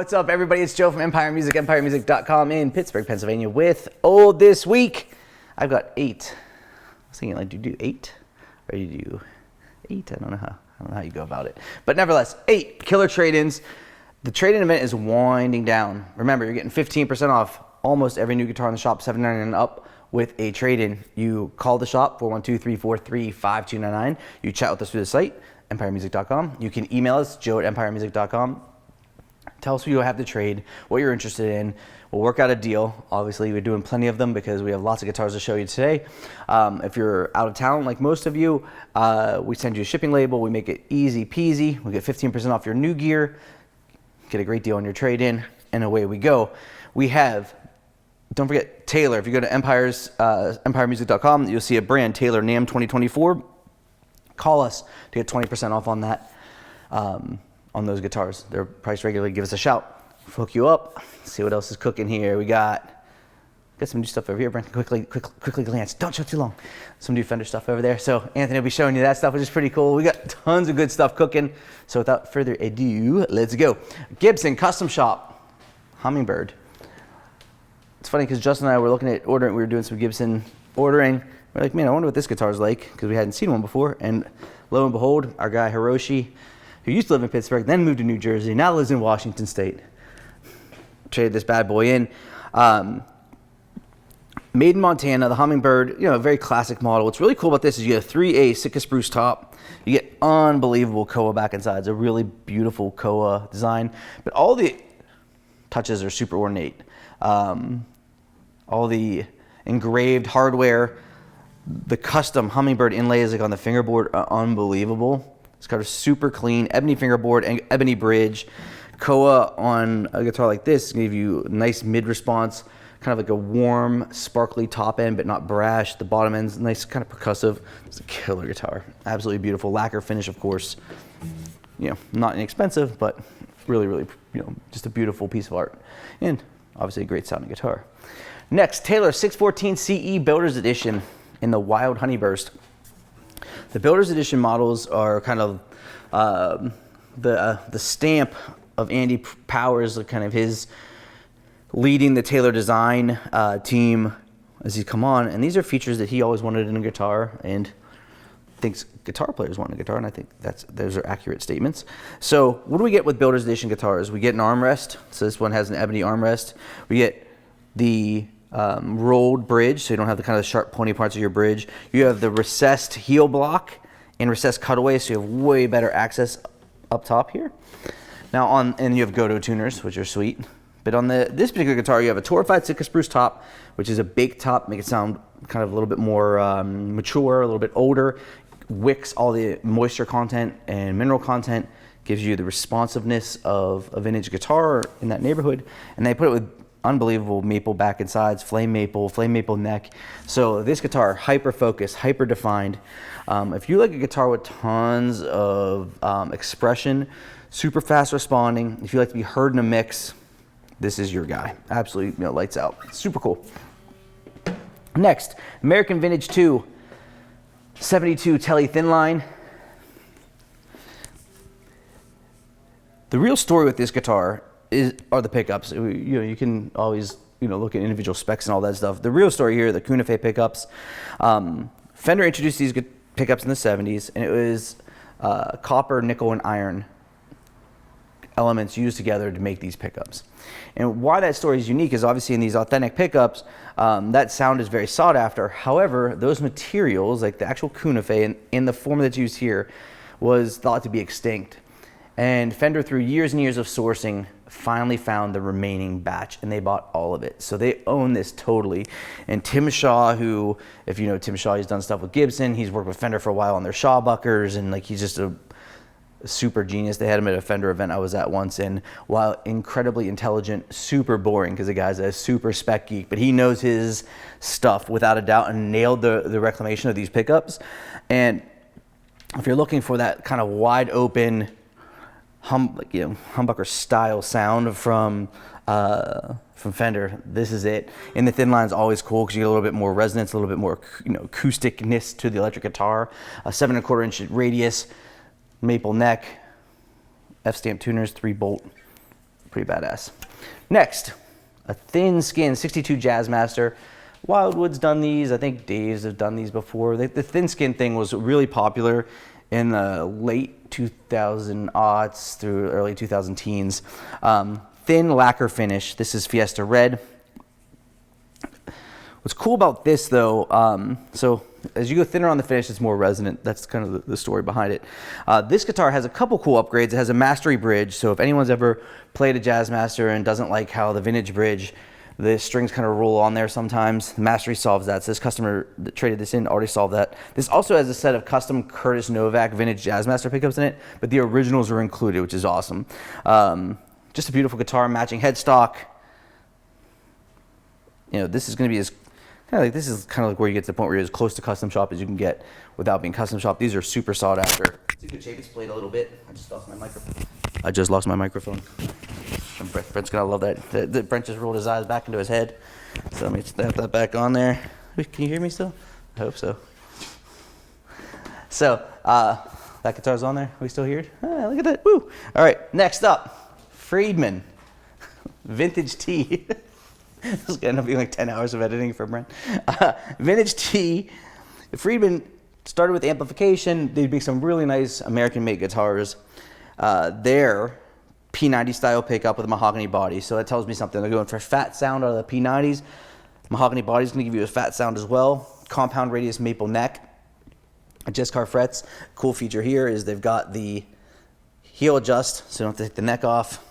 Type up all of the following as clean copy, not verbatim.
What's up, everybody? It's Joe from Empire Music, empiremusic.com in Pittsburgh, Pennsylvania with this week. I've got 8. I was thinking, like, do you do 8? Or do you do 8? I don't know how you go about it. But nevertheless, 8 killer trade-ins. The trade-in event is winding down. Remember, you're getting 15% off almost every new guitar in the shop, $7.99 and up with a trade-in. You call the shop, 412-343-5299. You chat with us through the site, empiremusic.com. You can email us, joe@empiremusic.com. Tell us who you have to trade, what you're interested in. We'll work out a deal. Obviously, we're doing plenty of them because we have lots of guitars to show you today. If you're out of town, like most of you, we send you a shipping label. We make it easy peasy. We get 15% off your new gear, get a great deal on your trade-in, and away we go. We have, don't forget, Taylor. If you go to empiremusic.com, you'll see a brand, Taylor NAMM 2024. Call us to get 20% off on that. On those guitars. They're priced regularly. Give us a shout. We'll hook you up. See what else is cooking here. We got some new stuff over here. Brent, quickly glance. Don't show too long. Some new Fender stuff over there. So Anthony will be showing you that stuff, which is pretty cool. We got tons of good stuff cooking. So without further ado, let's go. Gibson Custom Shop Hummingbird. It's funny because Justin and I were looking at ordering. We were doing some Gibson ordering. We're like, man, I wonder what this guitar is like because we hadn't seen one before. And lo and behold, our guy Hiroshi, who used to live in Pittsburgh, then moved to New Jersey, now lives in Washington State. Traded this bad boy in. Made in Montana, the Hummingbird, you know, a very classic model. What's really cool about this is you get a 3A Sitka spruce top. You get unbelievable koa back inside. It's a really beautiful koa design, but all the touches are super ornate. All the engraved hardware, the custom Hummingbird inlays like on the fingerboard are unbelievable. It's got a super clean ebony fingerboard and ebony bridge. Koa on a guitar like this give you a nice mid response, kind of like a warm, sparkly top end, but not brash. The bottom end's nice, kind of percussive. It's a killer guitar. Absolutely beautiful. Lacquer finish, of course. You know, not inexpensive, but really, really, you know, just a beautiful piece of art. And obviously a great sounding guitar. Next, Taylor 614 CE Builder's Edition in the Wild Honeyburst. The Builder's Edition models are kind of the stamp of Andy Powers, kind of his leading the Taylor design team as he's come on. And these are features that he always wanted in a guitar and thinks guitar players want in a guitar. And I think those are accurate statements. So what do we get with Builder's Edition guitars? We get an armrest. So this one has an ebony armrest. We get the rolled bridge, so you don't have the kind of sharp pointy parts of your bridge. You have the recessed heel block and recessed cutaway, so you have way better access up top here. Now and you have Goto tuners, which are sweet. But on this particular guitar, you have a torrefied Sitka spruce top, which is a big top, make it sound kind of a little bit more mature, a little bit older. Wicks all the moisture content and mineral content, gives you the responsiveness of a vintage guitar in that neighborhood. And they put it with unbelievable maple back and sides, flame maple neck. So this guitar, hyper focused, hyper defined. If you like a guitar with tons of expression, super fast responding, if you like to be heard in a mix, this is your guy. Absolutely, you know, lights out. Super cool. Next, American Vintage 2 72 Telly THINLINE. The real story with this guitar are the pickups. You know, you can always, you know, look at individual specs and all that stuff. The real story here, the Kunafe pickups. Fender introduced these pickups in the 70s, and it was copper, nickel, and iron elements used together to make these pickups. And why that story is unique is obviously in these authentic pickups, that sound is very sought after. However, those materials, like the actual Kunafe in the form that's used here, was thought to be extinct. And Fender, through years and years of sourcing, finally found the remaining batch, and they bought all of it. So they own this totally. And Tim Shaw, who, if you know Tim Shaw, he's done stuff with Gibson. He's worked with Fender for a while on their Shawbuckers, and like he's just a super genius. They had him at a Fender event I was at once, and while incredibly intelligent, super boring because the guy's a super spec geek, but he knows his stuff without a doubt and nailed the reclamation of these pickups. And if you're looking for that kind of wide open, humbucker style sound from Fender, this is it. And the thin line is always cool because you get a little bit more resonance, a little bit more, you know, acousticness to the electric guitar. A 7 1/4 inch radius, maple neck, F-stamp tuners, 3-bolt Pretty badass. Next, a thin skin 62 JAZZMASTER. WILDWOOD's done these. I think Dave's have done these before. The thin skin thing was really popular in the late 2000s through early 2000 teens. Thin lacquer finish. This is Fiesta Red. What's cool about this though, so as you go thinner on the finish, it's more resonant. That's kind of the story behind it. This guitar has a couple cool upgrades. It has a mastery bridge, so if anyone's ever played a JAZZMASTER and doesn't like how the vintage bridge, the strings kind of roll on there sometimes, the mastery solves that. So this customer that traded this in already solved that. This also has a set of custom Curtis Novak vintage JAZZMASTER pickups in it, but the originals are included, which is awesome. Just a beautiful guitar, matching headstock. You know, this is going to be as this is kind of like where you get to the point where you're as close to custom shop as you can get without being custom shop. These are super sought after. It's in good shape. It's played a little bit. I just lost my microphone. Brent's gonna love that. Brent just rolled his eyes back into his head. So let me snap that back on there. Can you hear me still? I hope so. So that guitar's on there. Are we still here? Look at that. Woo! All right. Next up, Fredman, vintage T. This is going to be like 10 hours of editing for Brent. Vintage T. Fredman started with amplification. They make some really nice American-made guitars. They're P90 style pickup with a mahogany body. So that tells me something. They're going for a fat sound out of the P90s. Mahogany body is going to give you a fat sound as well. Compound radius maple neck. Adjust car frets. Cool feature here is they've got the heel adjust, so you don't have to take the neck off.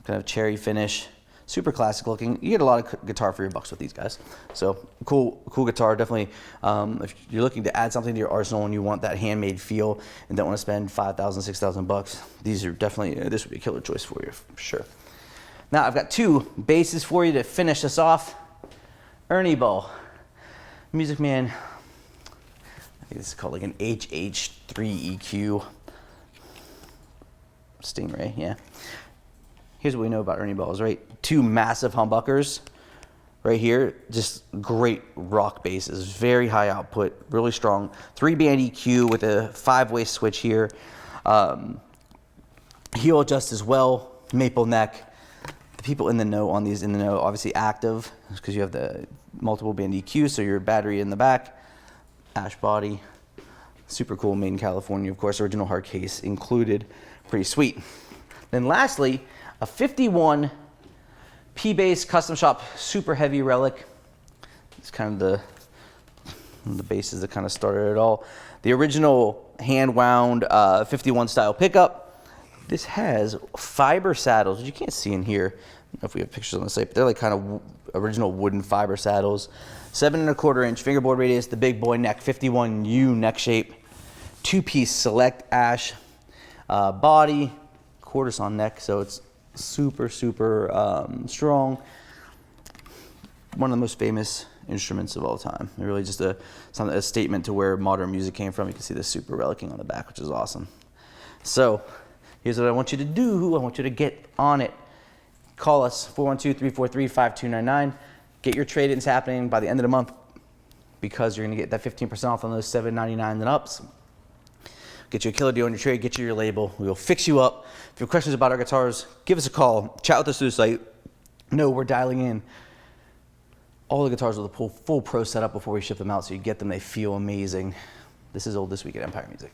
Kind of cherry finish. Super classic looking. You get a lot of guitar for your bucks with these guys. So cool guitar. Definitely, if you're looking to add something to your arsenal and you want that handmade feel and don't want to spend $5,000, $6,000, these are definitely, this would be a killer choice for you, for sure. Now I've got two basses for you to finish us off. Ernie Ball, Music Man. I think this is called like an HH3 EQ. Stingray, yeah. Here's what we know about Ernie Balls, right? Two massive humbuckers right here. Just great rock basses, very high output, really strong. 3-band EQ with a 5-way switch here. Heel adjust as well, maple neck. The people in the know on these, obviously active, because you have the multiple band EQ, so your battery in the back. Ash body, super cool, made in California, of course, original hard case included. Pretty sweet. Then lastly, a 51 P-Bass Custom Shop super heavy Relic. It's kind of the basses that kind of started it all. The original hand wound 51 style pickup. This has fiber saddles, which you can't see in here. I don't know if we have pictures on the site, but they're like kind of original wooden fiber saddles. 7 1/4 inch fingerboard radius, the big boy neck, 51U neck shape. 2-piece select ash body, quarter on neck, so it's super strong. One of the most famous instruments of all time. It really just a statement to where modern music came from. You can see the super relicing on the back, which is awesome. So here's what I want you to do. I want you to get on it. Call us 412-343-5299. Get your trade-ins happening by the end of the month, because you're gonna get that 15% off on those $7.99 and ups. Get you a killer deal on your trade, get you your label. We will fix you up. If you have questions about our guitars, give us a call. Chat with us through the site. No, we're dialing in all the guitars with a full pro setup before we ship them out, so you get them, they feel amazing. This is Old This Week at Empire Music.